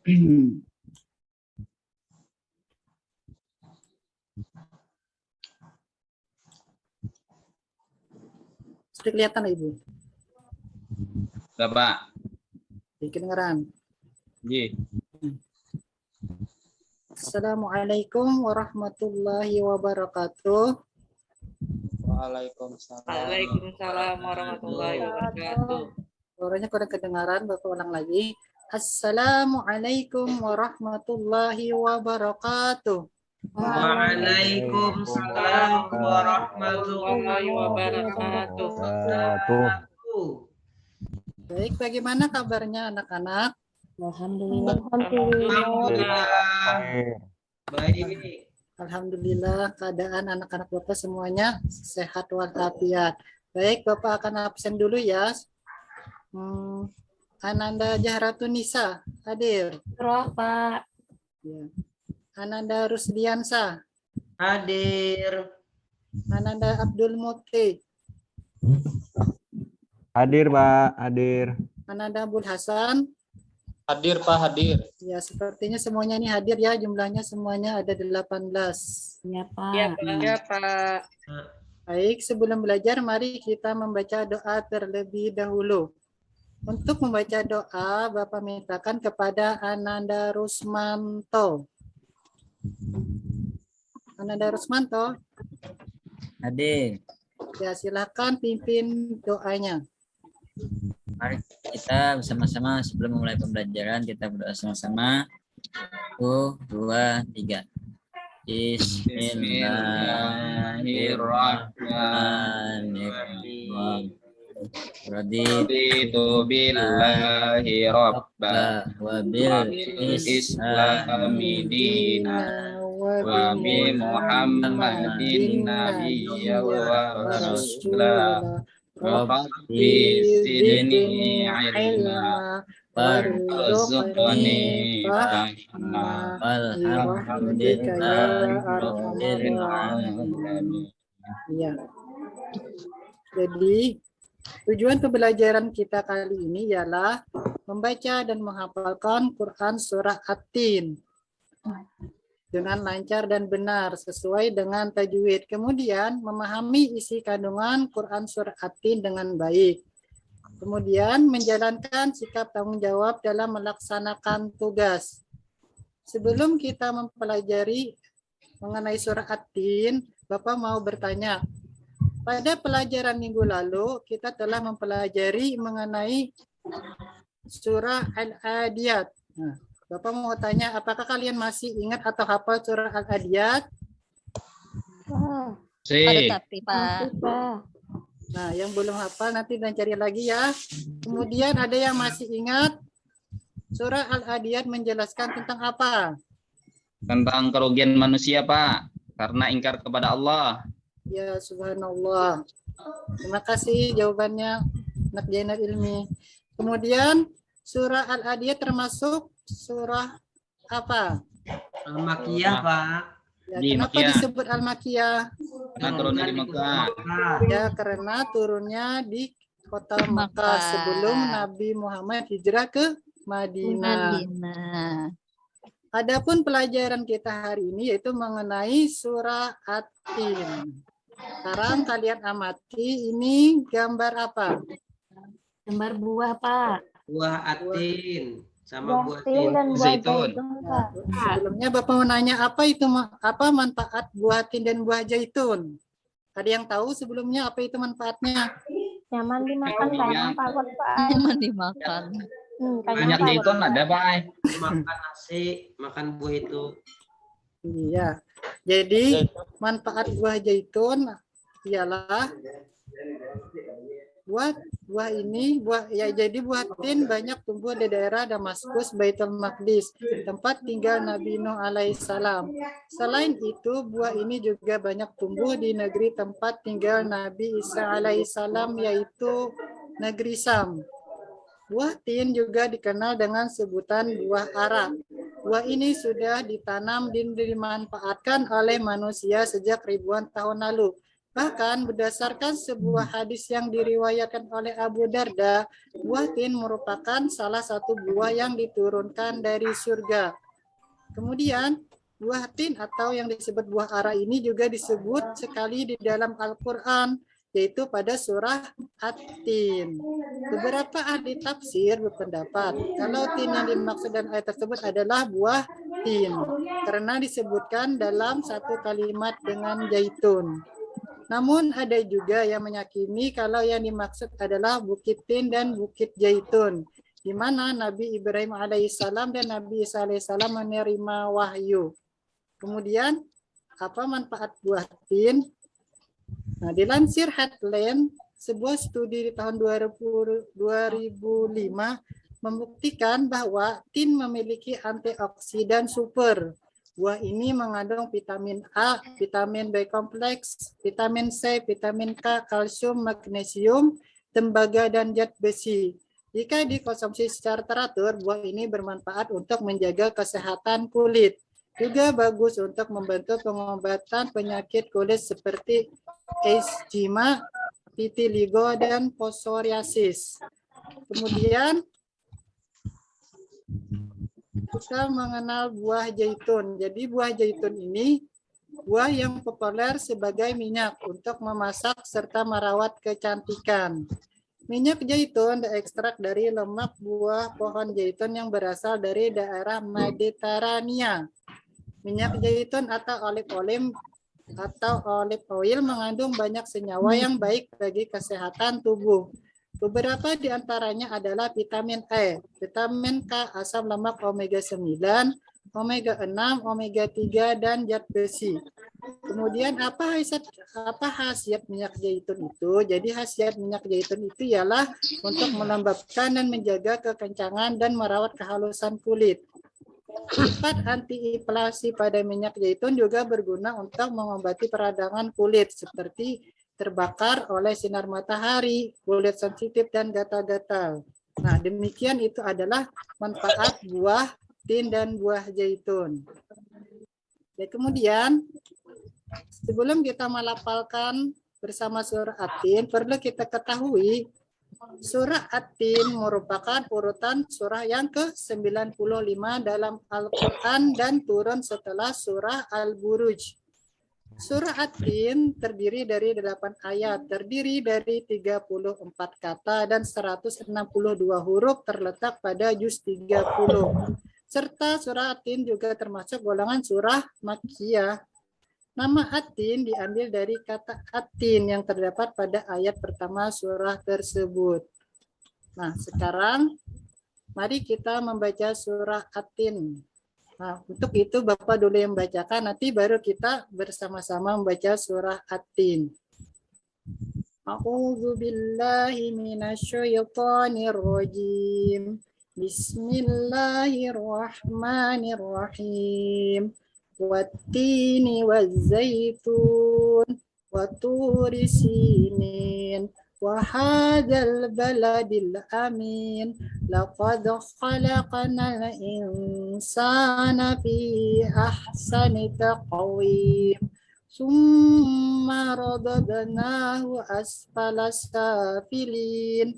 Sudah kelihatan Ibu? Sudah, Pak. Kedengaran. Ji. Assalamualaikum warahmatullahi wabarakatuh. Waalaikumsalam. Waalaikumsalam warahmatullahi wabarakatuh. Suaranya kurang kedengaran, Bapak ulang lagi. Assalamualaikum warahmatullahi wabarakatuh. Waalaikumsalam warahmatullahi wabarakatuh. Baik, bagaimana kabarnya anak-anak? Alhamdulillah. Baik. Alhamdulillah keadaan anak-anak Bapak semuanya sehat walafiat. Baik, Bapak akan absen dulu ya. Ananda Jahratun Nisa hadir. Pak. Ya. Ananda Rusdiansa. Hadir. Ananda Abdul Mukti. Hadir, Pak. Hadir. Ananda Abdul Hasan. Hadir, Pak, hadir. Ya, sepertinya semuanya ini hadir ya. Jumlahnya semuanya ada 18. Ya, Pak. Ya, Pak. Baik, sebelum belajar mari kita membaca doa terlebih dahulu. Untuk membaca doa, Bapak mintakan kepada Ananda Rusmanto. Ananda Rusmanto. Hadir. Ya, silakan pimpin doanya. Mari kita bersama-sama sebelum memulai pembelajaran kita berdoa sama-sama. 1, 2, 3. Bismillahirrahmanirrahim. Raditu billahi rabba wa bil islami dina wa bi Muhammadin nabiyya wa rasulah. Rabbi zidni ilma warzuqni fahma walhamdulillahi rabbil alamin. Ya. Jadi tujuan pembelajaran kita kali ini ialah membaca dan menghafalkan Quran surah At-Tin dengan lancar dan benar sesuai dengan tajwid. Kemudian memahami isi kandungan Quran surah At-Tin dengan baik. Kemudian menjalankan sikap tanggung jawab dalam melaksanakan tugas. Sebelum kita mempelajari mengenai surah At-Tin, Bapak mau bertanya. Pada pelajaran minggu lalu, kita telah mempelajari mengenai surah Al-Adiyat. Nah, Bapak mau tanya, apakah kalian masih ingat atau hafal surah Al-Adiyat? Tapi, Pak. Nah, yang belum hafal nanti dan cari lagi ya. Kemudian ada yang masih ingat surah Al-Adiyat menjelaskan tentang apa? tentang kerugian manusia, Pak, karena ingkar kepada Allah. Ya, subhanallah. Terima kasih jawabannya, Nak Jainal Ilmi. Kemudian surah Al-Adiyat termasuk surah apa? Al-Makiyah, Pak. Ya, Di kenapa Makkiyah. disebut Al-Makiyah? Karena turunnya di Mekah. Ya, karena turunnya di kota Makkah sebelum Nabi Muhammad hijrah ke Madinah. Adapun pelajaran kita hari ini yaitu mengenai surah At-Tin. Sekarang kalian amati ini gambar apa? Gambar buah, Pak. Buah Atin sama buah Tin dan buah Zaitun. zaitun, Ya, Pak. sebelumnya Bapak mau nanya apa manfaat buah tin dan buah zaitun? Ada yang tahu sebelumnya apa itu manfaatnya? Nyaman dimakan, Iya. kayaknya Pak. Nyaman dimakan. Banyak zaitun ada, Pak. makan nasi, makan buah itu. Iya. Jadi manfaat buah zaitun ialah buah ini jadi buah tin banyak tumbuh di daerah Damaskus, Baitul Maqdis, tempat tinggal Nabi Nuh alaihissalam. Selain itu, buah ini juga banyak tumbuh di negeri tempat tinggal Nabi Isa alaihissalam, yaitu negeri Sam. Buah tin juga dikenal dengan sebutan buah ara. Buah ini sudah ditanam dan dimanfaatkan oleh manusia sejak ribuan tahun lalu. Bahkan berdasarkan sebuah hadis yang diriwayatkan oleh Abu Darda, buah tin merupakan salah satu buah yang diturunkan dari surga. Kemudian buah tin atau yang disebut buah ara ini juga disebut sekali di dalam Al-Quran, yaitu pada surah At-Tin. Beberapa ahli tafsir berpendapat kalau tin yang dimaksud dalam ayat tersebut adalah buah tin, karena disebutkan dalam satu kalimat dengan zaitun. Namun ada juga yang meyakini kalau yang dimaksud adalah Bukit Tin dan Bukit Zaitun, di mana Nabi Ibrahim alaihissalam dan Nabi Isa alaihissalam menerima wahyu. Kemudian, apa manfaat buah tin? Nah, dilansir Headland, sebuah studi di tahun 2005 membuktikan bahwa tin memiliki antioksidan super. Buah ini mengandung vitamin A, vitamin B kompleks, vitamin C, vitamin K, kalsium, magnesium, tembaga, dan zat besi. Jika dikonsumsi secara teratur, buah ini bermanfaat untuk menjaga kesehatan kulit. Juga bagus untuk membantu pengobatan penyakit kulit seperti eczema, vitiligo, dan psoriasis. Kemudian kita mengenal buah zaitun. Jadi buah zaitun ini buah yang populer sebagai minyak untuk memasak serta merawat kecantikan. Minyak zaitun diekstrak dari lemak buah pohon zaitun yang berasal dari daerah Mediterania. Minyak zaitun atau olive oil mengandung banyak senyawa yang baik bagi kesehatan tubuh. Beberapa di antaranya adalah vitamin E, vitamin K, asam lemak omega 9, omega 6, omega 3, dan zat besi. Kemudian apa khasiat minyak zaitun itu? Jadi khasiat minyak zaitun itu ialah untuk melembabkan dan menjaga kekencangan dan merawat kehalusan kulit. Sifat antiinflamasi pada minyak zaitun juga berguna untuk mengobati peradangan kulit seperti terbakar oleh sinar matahari, kulit sensitif, dan gatal-gatal. Nah, demikian itu adalah manfaat buah tin dan buah zaitun. Dan kemudian, sebelum kita melafalkan bersama surah At-Tin, perlu kita ketahui surah At-Tin merupakan urutan surah yang ke-95 dalam Al-Quran dan turun setelah surah Al-Buruj. Surah At-Tin terdiri dari 8 ayat, terdiri dari 34 kata dan 162 huruf terletak pada juz 30. Serta surah At-Tin juga termasuk golongan surah Makkiyah. Nama At-Tin diambil dari kata At-Tin yang terdapat pada ayat pertama surah tersebut. Nah, sekarang mari kita membaca surah At-Tin. Nah, untuk itu Bapak dulu yang membacakan, nanti baru kita bersama-sama membaca surah At-Tin. A'udzu billahi minasyaitonir rajim. Bismillahirrahmanirrahim. Wat-tini waz-zaitun wa turi sinin wa hadzal baladil amin. Laqad khalaqnal insana fi ahsani taqwim. Summa radadnahu asfala safilin.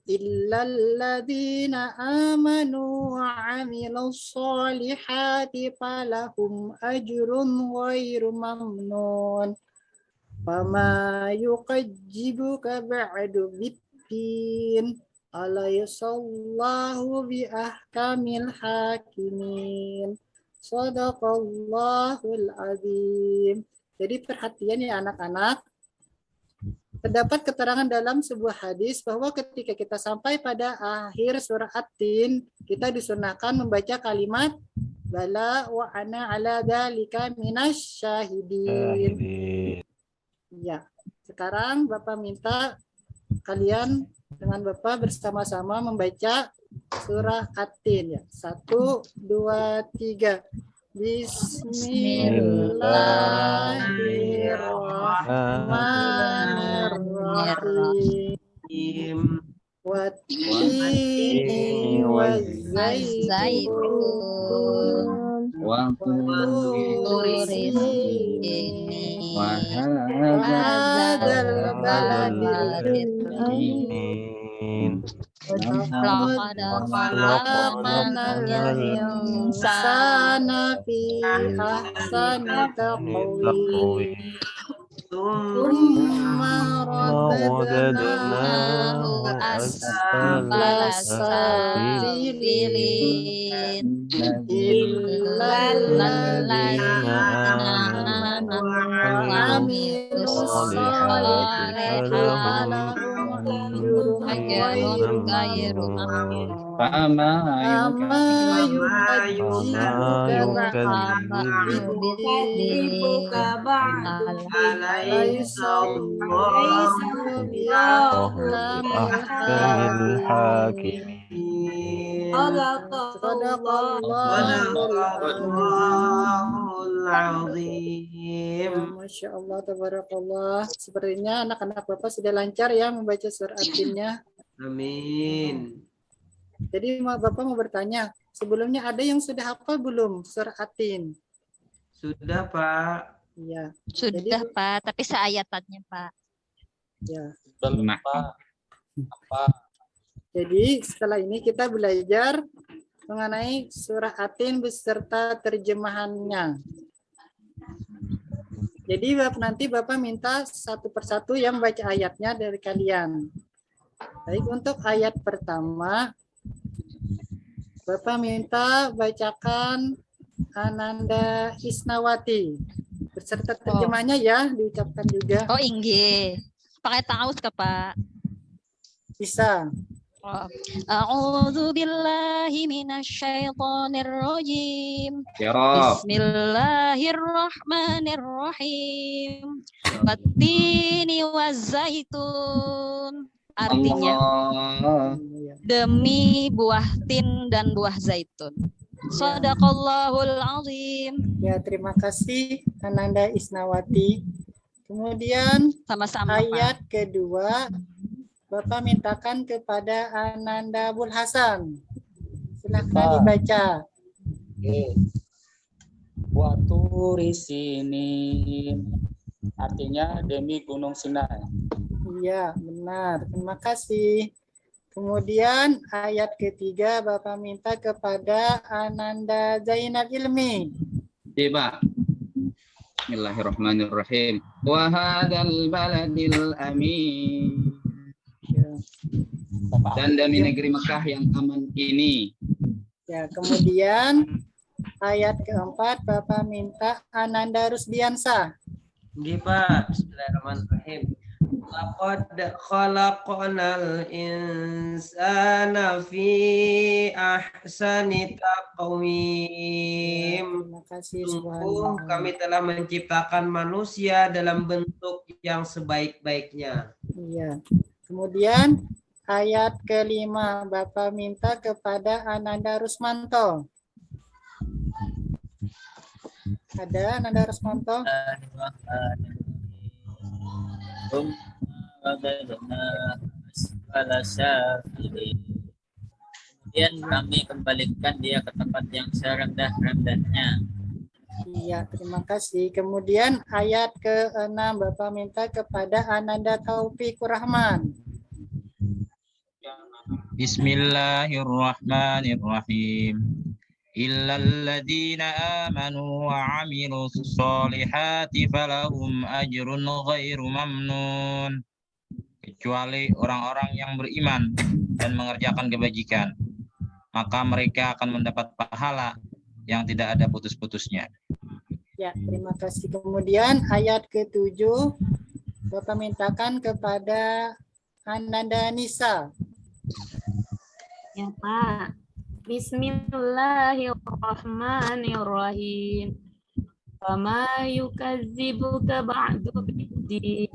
Illal ladzina amanu wa 'amilus solihati falahum ajrun ghairu mamnun. Fama yuqajjibuka ba'du biddin. Alaysallahu bi ahkamil hakimin. Shadaqallahul azim. Jadi perhatian ya anak-anak. Terdapat keterangan dalam sebuah hadis bahwa ketika kita sampai pada akhir surah At-Tin, kita disunahkan membaca kalimat bala wa ana ala dzalika minasyahidin. Ya. Sekarang Bapak minta kalian dengan Bapak bersama-sama membaca surah At-Tin ya. 1, 2, 3. Bismillahirrahmanirrahim. Wat-tini waz-zaitun wa Turis ini Wahadzal baladil laqad khalaqnal insana fi ahsani taqwim Thumma radadnahu asfala safilin illal ladzina amanu wa amilus solihati lahum ajrun ghairu mamnun. fama Masya Allah, tabarakallah. Sepertinya anak-anak Bapak sudah lancar ya membaca surah At-Tinnya. Amin. Jadi Bapak mau bertanya, sebelumnya ada yang sudah hafal belum surah At-Tin? Sudah, Pak. Iya, Sudah, Pak, tapi seayatannya, Pak. ya. Nah, Jadi setelah ini kita belajar mengenai surah At-Tin beserta terjemahannya. Jadi nanti Bapak minta satu persatu yang baca ayatnya dari kalian. Baik, untuk ayat pertama, Bapak minta bacakan Ananda Isnawati. Beserta terjemahnya ya, diucapkan juga. Oh, inggih. Pakai taus ke, Pak? Bisa. A'udzu billahi minasyaitonir rajim. ya Rob. Bismillahirrahmanirrahim. Wattini wazzaitun. Artinya Allah. demi buah tin dan buah zaitun. Shadaqallahul azim. Ya, terima kasih Ananda Isnawati. Kemudian Sama-sama, Pak. ayat kedua, Bapak mintakan kepada Ananda Abul Hasan. Silakan dibaca. Waturi sini artinya demi Gunung Sinai. Iya, benar. Terima kasih. Kemudian ayat ketiga Bapak minta kepada Ananda Zainal Ilmi. Tiba. Bismillahirrahmanirrahim. Wa hadzal baladil amin. Ya. Dan demi negeri Mekah yang aman ini. Ya, kemudian ayat keempat Bapak minta Ananda Rusdiansah. Nggih, Pak. Bismillahirrahmanirrahim. Laqad khalaqnal insana fi ahsani taqwim. Terima kasih. Sungguh kami telah menciptakan manusia dalam bentuk yang sebaik-baiknya. Iya. Kemudian ayat kelima Bapak minta kepada Ananda Rusmanto. Ada Ananda Rusmanto? Kemudian kami kembalikan dia ke tempat yang serendah-rendahnya. Iya, terima kasih. Kemudian ayat ke-6 Bapak minta kepada Ananda Taufikur Rahman. Bismillahirrahmanirrahim. Illalladzina amanu wa amilus solihati falahum ajrun ghairu mamnun. Kecuali orang-orang yang beriman dan mengerjakan kebajikan, maka mereka akan mendapat pahala yang tidak ada putus-putusnya. Ya, terima kasih. Kemudian ayat ke-7 Bapak mintakan kepada Ananda Nisa. Ya, Pak. Bismillahirrahmanirrahim. Wama yukadzibuka ba'du biddin.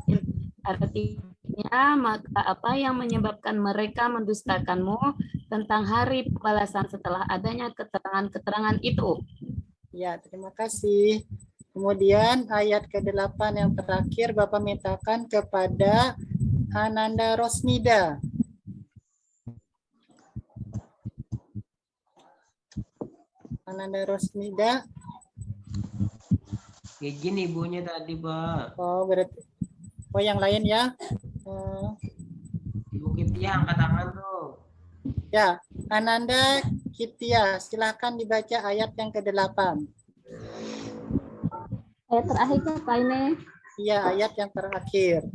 Artinya, maka apa yang menyebabkan mereka mendustakanmu tentang hari pembalasan setelah adanya keterangan-keterangan itu. Ya, terima kasih. Kemudian ayat ke-8 yang terakhir Bapak mintakan kepada Ananda Rosnida. Ananda Rosnida, Izin ibunya tadi, Pak. Oh, berarti. Oh, yang lain ya. Ibu Kitia angkat tangan tuh. Ya, Ananda Kitia, silahkan dibaca ayat yang ke-8. Ayat terakhir apa ini? Iya, ayat yang terakhir.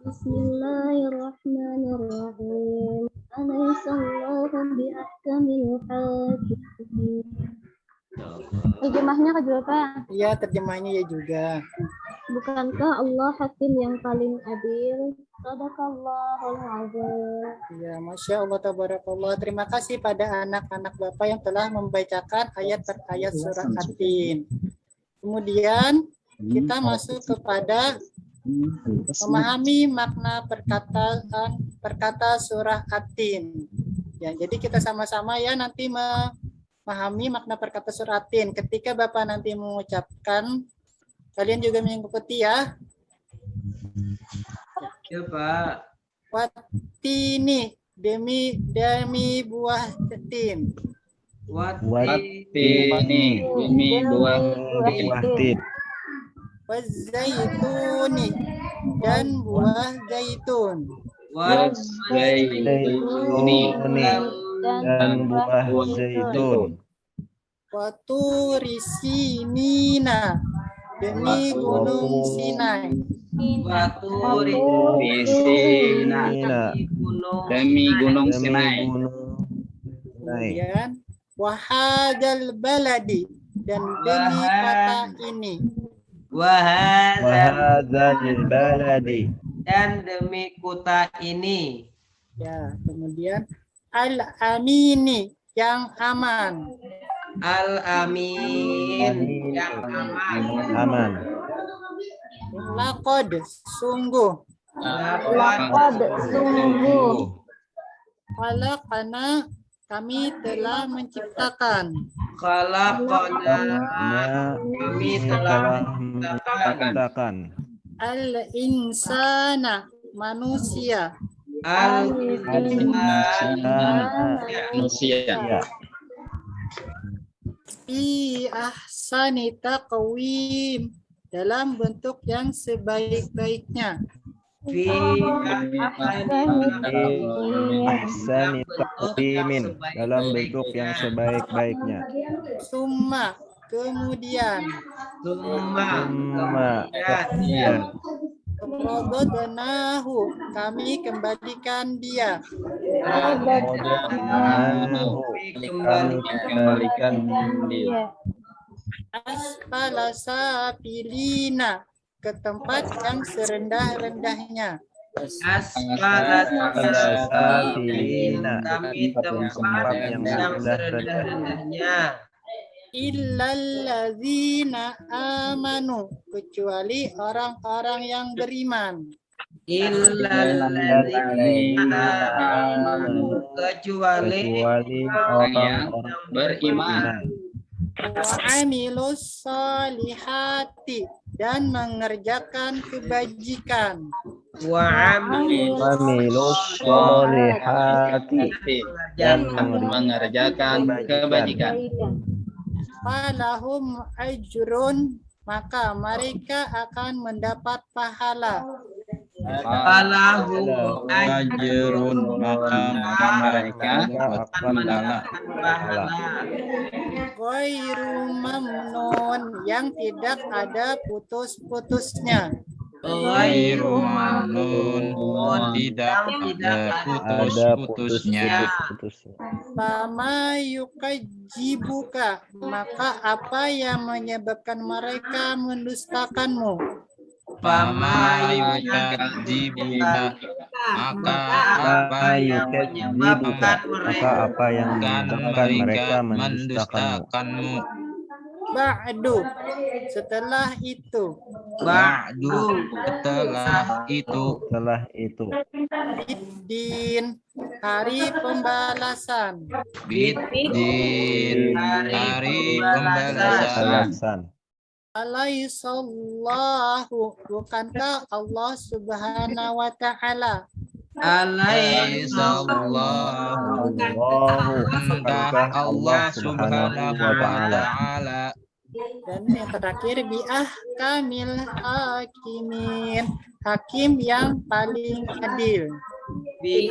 Bismillahirrahmanirrahim. Alaihissallahu biahkamil hakimin. Terjemahnya Kak Julfa. Iya, terjemahnya ya juga. Bukankah Allah hakim yang paling adil? Sadaqallahul azim. Ya, Masya Allah, tabarakallah. Terima kasih pada anak-anak Bapak yang telah membacakan ayat per ayat surah At-Tin. Kemudian kita masuk kepada memahami makna perkata surah At-Tin. Ya, jadi kita sama-sama ya nanti memahami makna perkata surah At-Tin. Ketika Bapak nanti mengucapkan, kalian juga mengikuti ya. Ya, Pak. Wattini, demi buah tin. Wattini, demi buah tin. Wazaituni, dan buah zaitun. Wazaituni, Dan buah zaitun. Waturi Sinina, demi gunung Sinai. Waturi Sinai, demi gunung Sinai. Kemudian wahadal baladi, dan demi kota ini. Wahadzal baladi, dan demi kota ini. Ya, kemudian al-amini, yang aman. Al-amin, yang aman. Laqad, sungguh. Laqad, sungguh. Khalaqana, kami telah menciptakan. Khalaqana, kami telah menciptakan. Al-insana, manusia. Manusia. Fi ahsani taqwim, dalam bentuk yang sebaik-baiknya. Fi ahsani taqwimin, dalam bentuk yang sebaik-baiknya. Summa, kemudian. Kemudian. Rododnahu, kami kembalikan dia. Kembalikan dia. Asfala safilina, ke tempat yang serendah-rendahnya. Asfala safilina, kami tempat yang serendah-rendahnya. Illalladzina amanu, kecuali orang-orang yang beriman. Illalladzina amanu, kecuali orang yang beriman. Wa amilus solihati, dan mengerjakan kebajikan. Wa amilus solihati, dan mengerjakan kebajikan. Falahum ajrun, maka mereka akan mendapat pahala. Falahum ajrun, maka mereka akan mendapat pahala. Ghairu mamnun, yang tidak ada putus-putusnya. Ghairu mamnun, tidak ada putus-putusnya. Fama yukajibuka, maka apa yang menyebabkan mereka mendustakanmu? Fama yukajibuka, maka apa yang menyebabkan mereka mendustakanmu? Ba'du, setelah itu. Ba'du, setelah itu. Biddin, hari pembalasan. Biddin, hari pembalasan. Alaihissallahu, bukankah Allah subhanahu wa ta'ala? Alaihissallahu, bukankah Allah subhanahu wa ta'ala Dan yang terakhir biahkamil hakimin, hakim yang paling adil. Hakim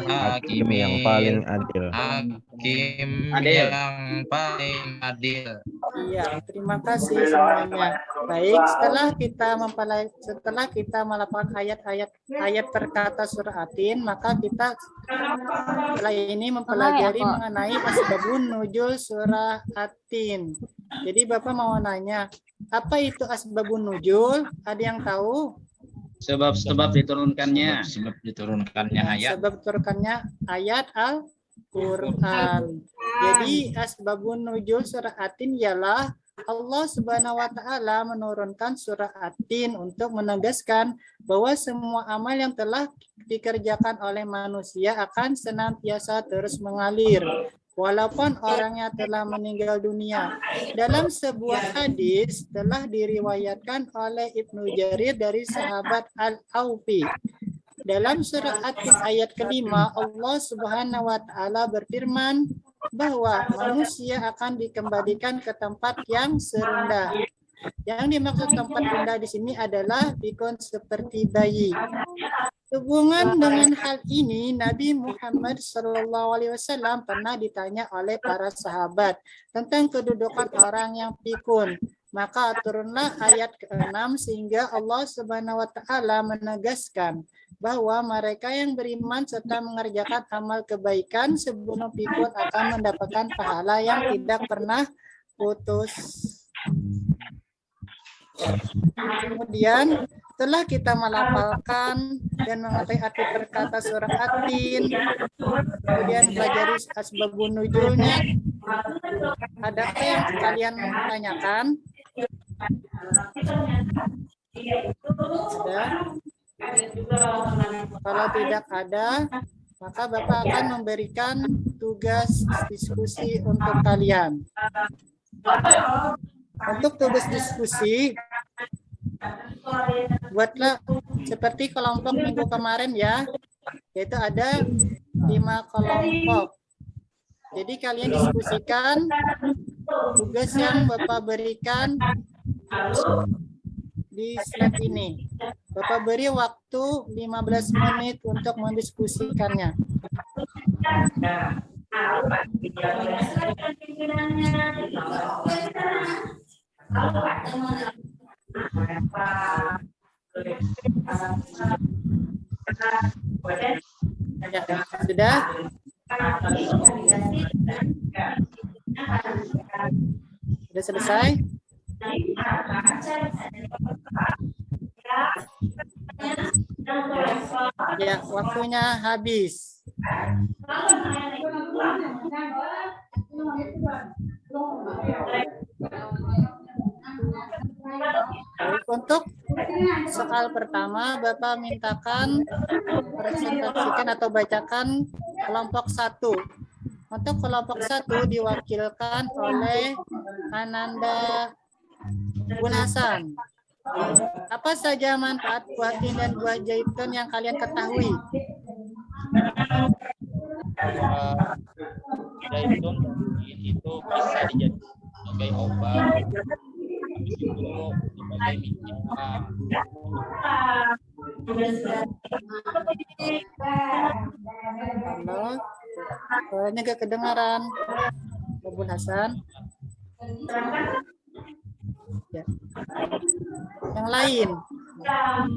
Hakim yang paling adil. Hakim Adil. yang paling adil. Iya, terima kasih semuanya. Baik, setelah kita melakukan ayat per kata surah Atin, maka kita setelah ini mempelajari mengenai asbabun nuzul surah Atin. Jadi Bapak mau nanya, apa itu asbabun nuzul? Ada yang tahu? Sebab-sebab diturunkannya. Sebab diturunkannya ayat. Sebab diturunkannya ayat Al-Quran. Jadi asbabun nuzul surah Atin ialah Allah Subhanahu wa taala menurunkan surah Atin untuk menegaskan bahwa semua amal yang telah dikerjakan oleh manusia akan senantiasa terus mengalir walaupun orangnya telah meninggal dunia. Dalam sebuah hadis telah diriwayatkan oleh Ibnu Jarir dari sahabat Al-Aufi. Dalam surah Atin ayat kelima, Allah Subhanahu wa taala berfirman bahwa manusia akan dikembalikan ke tempat yang serendah. Yang dimaksud tempat rendah di sini adalah bikon seperti bayi. Hubungan dengan hal ini, Nabi Muhammad SAW pernah ditanya oleh para sahabat tentang kedudukan orang yang pikun. Maka turunlah ayat ke-6 sehingga Allah Subhanahu wa taala menegaskan bahwa mereka yang beriman serta mengerjakan amal kebaikan sebelum pikun akan mendapatkan pahala yang tidak pernah putus. Kemudian setelah kita melafalkan dan mengetahui arti perkata surah Atin, kemudian pelajari asbabun nuzulnya, adakah yang kalian tanyakan? Ada? Kalau tidak ada, maka Bapak akan memberikan tugas diskusi untuk kalian. Untuk tugas diskusi, buatlah seperti kelompok minggu kemarin ya, yaitu ada 5 kelompok. Jadi kalian diskusikan tugas yang Bapak berikan di slide ini. Bapak beri waktu 15 menit untuk mendiskusikannya. Ya, sudah? Sudah selesai? Ya, waktunya habis. Baik, untuk soal pertama, Bapak mintakan presentasikan atau bacakan kelompok 1. Untuk kelompok 1 diwakilkan oleh Ananda Bun Hasan. Apa saja manfaat buah tin dan buah zaitun yang kalian ketahui? Zaitun itu bisa dijadikan sebagai obat, habis itu sebagai minyak. Halo, suaranya gak kedengaran, Bun Hasan. Ya. Yang lain,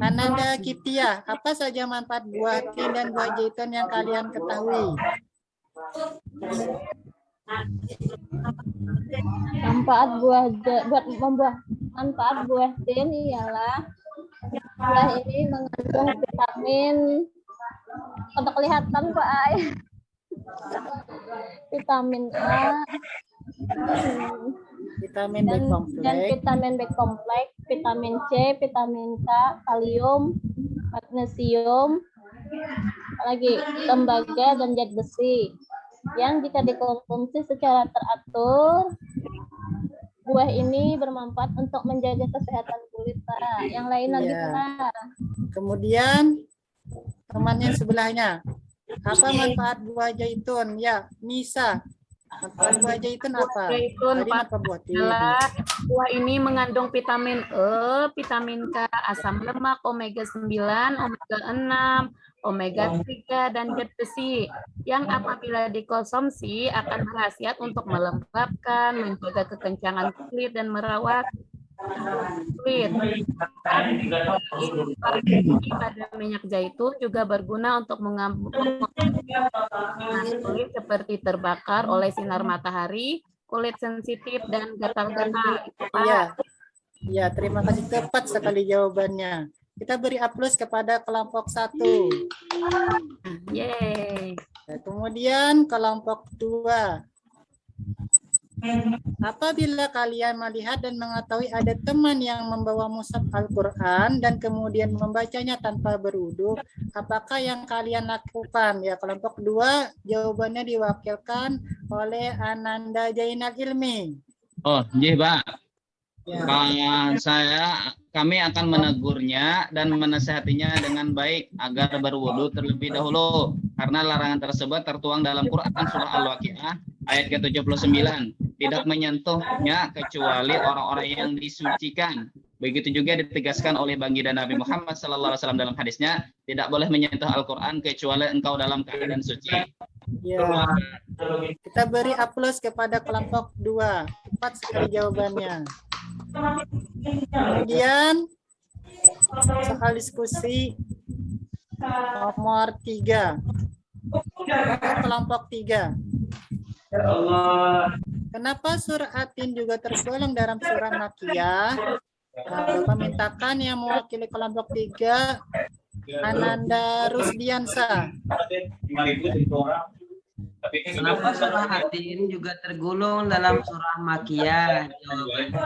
Ananda Kitia, apa saja manfaat buah tin dan buah zaitun yang kalian ketahui? Manfaat buah tin ialah buah ini mengandung vitamin, untuk kelihatan Pak Ay. Vitamin A, Vitamin B dan kompleks, vitamin B kompleks, vitamin C, vitamin K, kalium, magnesium, lagi tembaga dan zat besi yang jika dikonsumsi secara teratur, buah ini bermanfaat untuk menjaga kesehatan kulit Pak. Yang lain lagi Ya. Pak. Kemudian temannya sebelahnya, apa manfaat buah zaitun? Ya, Nisa. Tanpa buah zaitun apa? Zaitun Tadi apa buah tin? adalah buah ini mengandung vitamin E, vitamin K, asam lemak, omega 9, omega 6, omega 3, dan zat besi yang apabila dikonsumsi akan berkhasiat untuk melembabkan, menjaga kekencangan kulit, dan merawat kulit. Pada minyak zaitun juga berguna untuk kulit seperti terbakar oleh sinar matahari, kulit sensitif, dan gatal-gatal. Iya. Ya, terima kasih, tepat sekali jawabannya. Kita beri aplaus kepada kelompok 1. Yeay. Nah, kemudian kelompok 2. Apabila kalian melihat dan mengetahui ada teman yang membawa mushaf Al-Quran dan kemudian membacanya tanpa berwudu, apakah yang kalian lakukan? Ya, kelompok 2 jawabannya diwakilkan oleh Ananda Jainal Ilmi. Oh, nggih, Pak. Ya. Kami akan menegurnya dan menasihatinya dengan baik agar berwudu terlebih dahulu karena larangan tersebut tertuang dalam Quran surah Al-Waqiah ayat ke-79, tidak menyentuhnya kecuali orang-orang yang disucikan. Begitu juga ditegaskan oleh baginda Nabi Muhammad SAW dalam hadisnya, tidak boleh menyentuh Al-Quran kecuali engkau dalam keadaan suci. Ya. Kita beri aplaus kepada kelompok 2. Tepat sekali jawabannya. Kemudian soal diskusi nomor 3. Kelompok 3. Kenapa surah At-Tin juga tergolong dalam surah Makkiyah? Bapak mintakan yang mewakili kelompok 3 Ananda Rusdiansa. Kenapa surah At-Tin juga tergolong dalam surah Makkiyah? Jawabannya,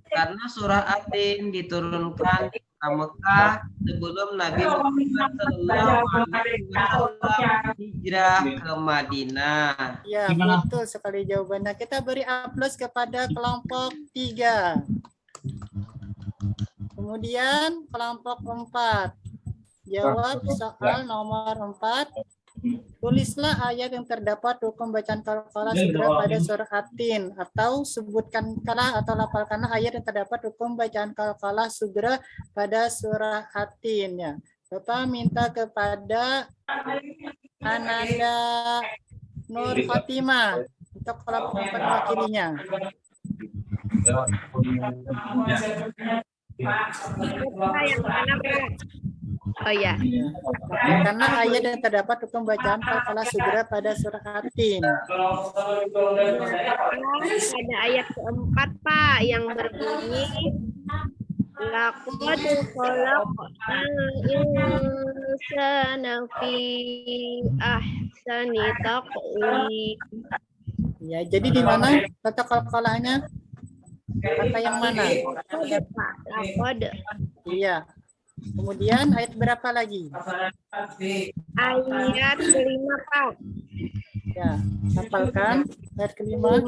karena surah At-Tin diturunkan di Mekah sebelum Nabi Muhammad SAW hijrah ke Madinah. Ya, betul sekali jawabannya. Kita beri aplaus kepada kelompok 3. Kemudian kelompok 4. Jawab soal nomor 4. Tulislah ayat yang terdapat hukum bacaan qalqalah sugra pada surah At-Tin, atau sebutkanlah atau lafalkanlah ayat yang terdapat hukum bacaan qalqalah sugra pada surah At-Tin. Ya. Bapak minta kepada Ananda Nur Fatimah untuk kelompok 4 mewakilinya. Oh ya. Karena ayat yang terdapat hukum bacaan qalqalah sugra pada surah At-Tin. Ada ayat keempat, Pak, yang berbunyi laqad khalaqnal insana fi ahsani taqwim. Ya, jadi di mana kata qalqalahnya? Kata yang mana? Laqad. Iya. Kemudian ayat berapa lagi? Ayat kelima, Pak. Ya, hafalkan ayat kelima.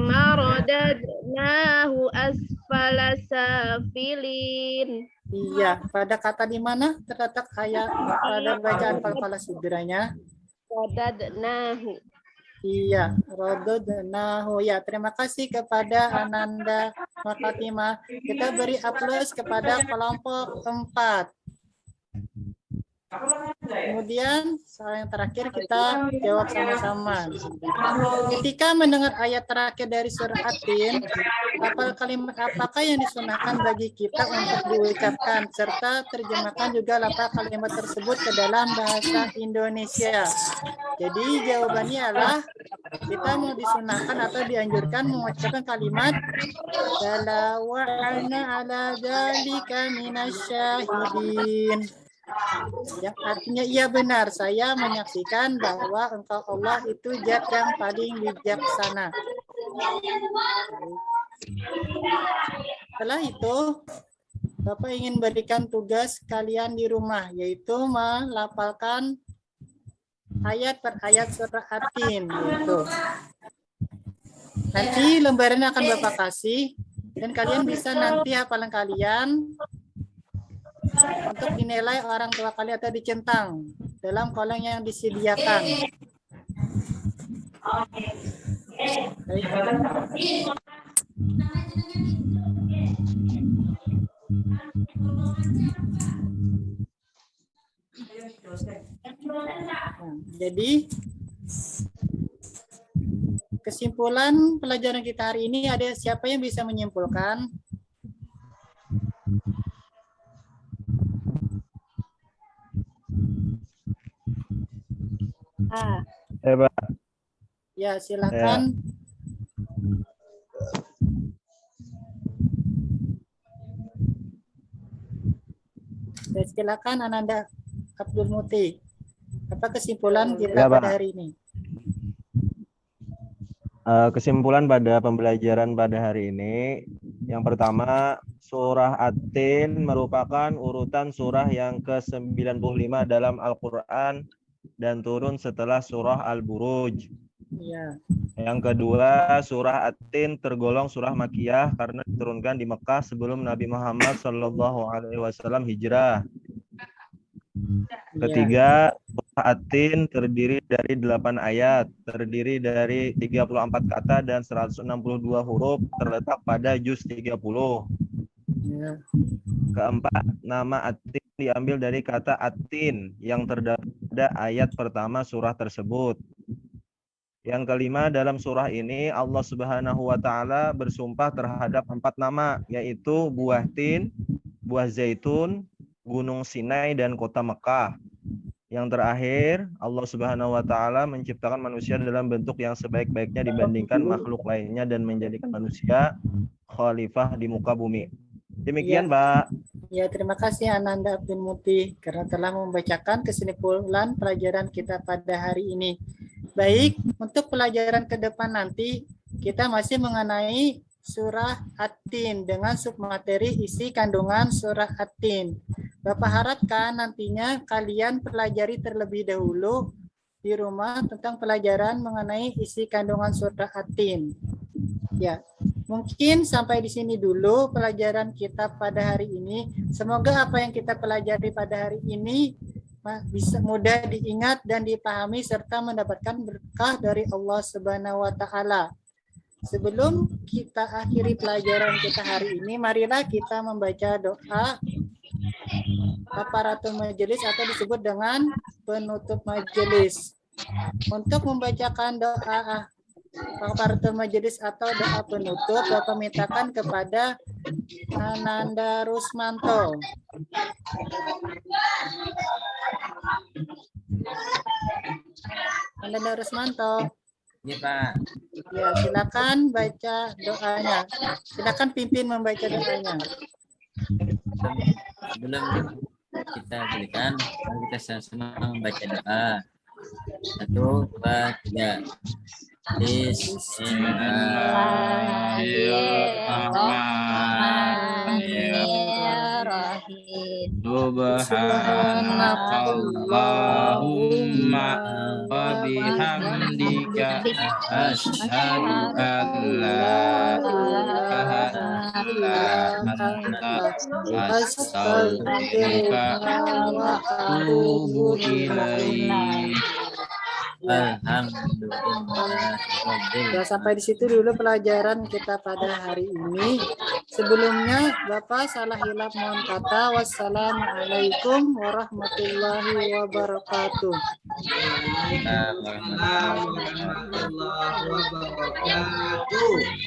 Maradadnahu asfala safilin. Iya, pada kata di mana terletak ayat pada bacaan qalqalah sugranya? Radadnahu. Iya, rododnahu. Ya, terima kasih kepada Ananda Fatimah. Kita beri aplaus kepada kelompok 4. Kemudian soal yang terakhir kita jawab sama-sama. Ketika mendengar ayat terakhir dari surah At-Tin, kalimat apakah yang disunahkan bagi kita untuk diucapkan serta terjemahkan juga lafaz kalimat tersebut ke dalam bahasa Indonesia. Jadi jawabannya adalah kita mau disunahkan atau dianjurkan mengucapkan kalimat "Dala wa ana ala dzalika minasyahidin", yang artinya iya benar, saya menyaksikan bahwa engkau Allah itu zat yang paling bijaksana. Setelah itu Bapak ingin berikan tugas kalian di rumah, yaitu melafalkan ayat per ayat surah At-Tin. Gitu. Nanti lembarannya akan Bapak kasih dan kalian bisa nanti hafalan kalian untuk dinilai orang tua kalian atau dicentang dalam kolom yang disediakan. Jadi kesimpulan pelajaran kita hari ini, ada siapa yang bisa menyimpulkan? Pak. Ya, silakan. Ya, silakan Ananda Abdul Muti. Apa kesimpulan kita Ya, Pak. pada hari ini? Kesimpulan pada pembelajaran pada hari ini, yang pertama, surah At-Tin merupakan urutan surah yang ke-95 dalam Al-Quran dan turun setelah surah Al-Buruj. Ya. Yang kedua, surah At-Tin tergolong surah Makkiyah karena diturunkan di Mekah sebelum Nabi Muhammad SAW hijrah. Ketiga, surah At-Tin terdiri dari 8 ayat, terdiri dari 34 kata dan 162 huruf, terletak pada juz 30. Ya. Keempat, nama At-Tin diambil dari kata At-Tin yang terdapat pada ayat pertama surah tersebut. Yang kelima, dalam surah ini Allah Subhanahu wa Ta'ala bersumpah terhadap 4 nama, yaitu buah tin, buah zaitun, Gunung Sinai, dan kota Mekah. Yang terakhir, Allah Subhanahu wa Ta'ala menciptakan manusia dalam bentuk yang sebaik-baiknya dibandingkan makhluk lainnya dan menjadikan manusia khalifah di muka bumi. Demikian, Pak. Ya, terima kasih Ananda Abdul Muti karena telah membacakan kesimpulan pelajaran kita pada hari ini. Baik, untuk pelajaran ke depan nanti kita masih mengenai surah At-Tin dengan submateri isi kandungan surah At-Tin. Bapak harapkan nantinya kalian pelajari terlebih dahulu di rumah tentang pelajaran mengenai isi kandungan surah At-Tin. Ya, mungkin sampai di sini dulu pelajaran kita pada hari ini. Semoga apa yang kita pelajari pada hari ini bisa mudah diingat dan dipahami serta mendapatkan berkah dari Allah Subhanahu wa Ta'ala. Sebelum kita akhiri pelajaran kita hari ini, marilah kita membaca doa Kafaratul majelis atau disebut dengan penutup majelis. Untuk membacakan doa Kafaratul majelis atau doa penutup, Bapak mintakan kepada Ananda Rusmanto. Ananda Rusmanto. Iya, Pak. Ya, silakan baca doanya. Silakan pimpin membaca doanya. Sebelum kita berikan, mari kita sama-sama membaca doa. 1, 2, 3. Bismillahirrahmanirrahim. Subhanakallahumma wa bihamdika asyhadu an la ilaha illa anta astaghfiruka wa atubu ilaik. Alhamdulillah. Ya, sampai di situ dulu pelajaran kita pada hari ini. Sebelumnya Bapak salah hilaf mohon kata. Wassalamualaikum warahmatullahi wabarakatuh. Waalaikumsalam warahmatullahi wabarakatuh.